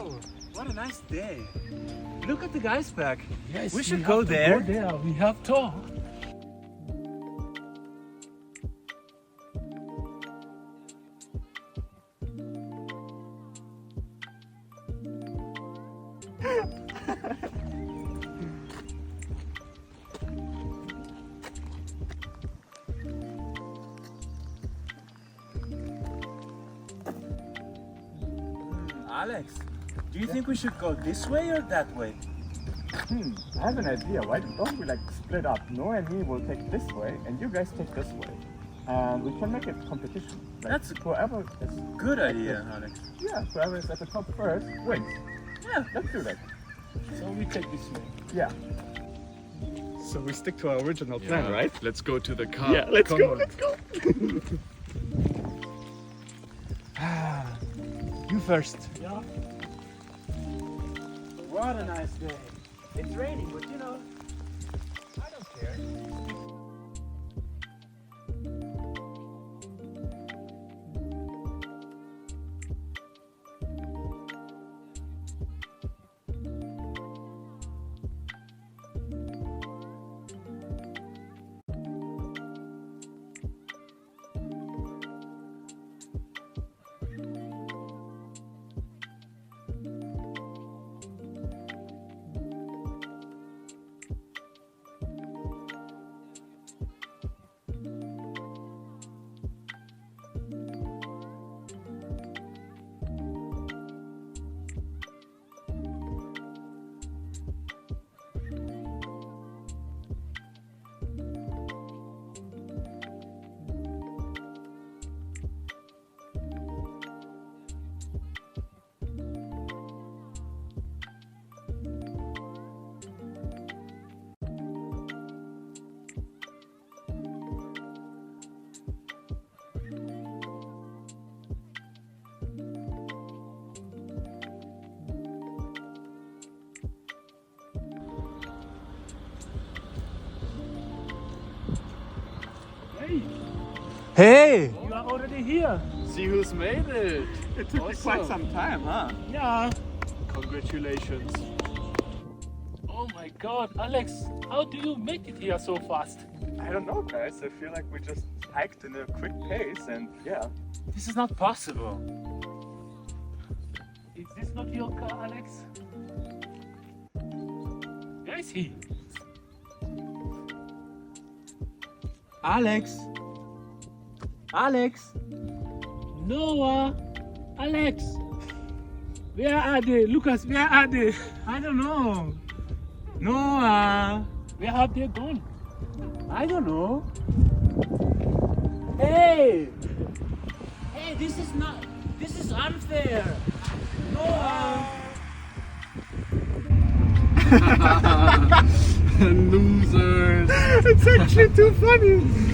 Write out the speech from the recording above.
Wow, what a nice day. Look at the Gaisberg. Yes, we should go there. We have to. Alex, do you think we should go this way or that way? I have an idea. Why don't we like split up? Noah and me will take this way, and you guys take this way, and we can make it competition. Like, That's a whoever is good idea, Alex. yeah, whoever is at the top first wins. Yeah. Let's do that. So we take this way. Yeah. So we stick to our original plan, right? Let's go to the car. Yeah, let's Come go, on. let's go. You first. Yeah. What a nice day. It's raining, but you know, I don't care. Hey! You are already here. See who's made it. It took me quite some time, huh? Yeah. Congratulations. Oh my God, Alex, how do you make it here so fast? I don't know, guys. I feel like we just hiked in a quick pace and yeah. This is not possible. Is this not your car, Alex? Where is he? Alex! Alex! Noah! Alex! Where are they? Lucas, where are they? I don't know. Noah! Where have they gone? I don't know. Hey! Hey, this is unfair! Noah! Losers. It's actually too funny.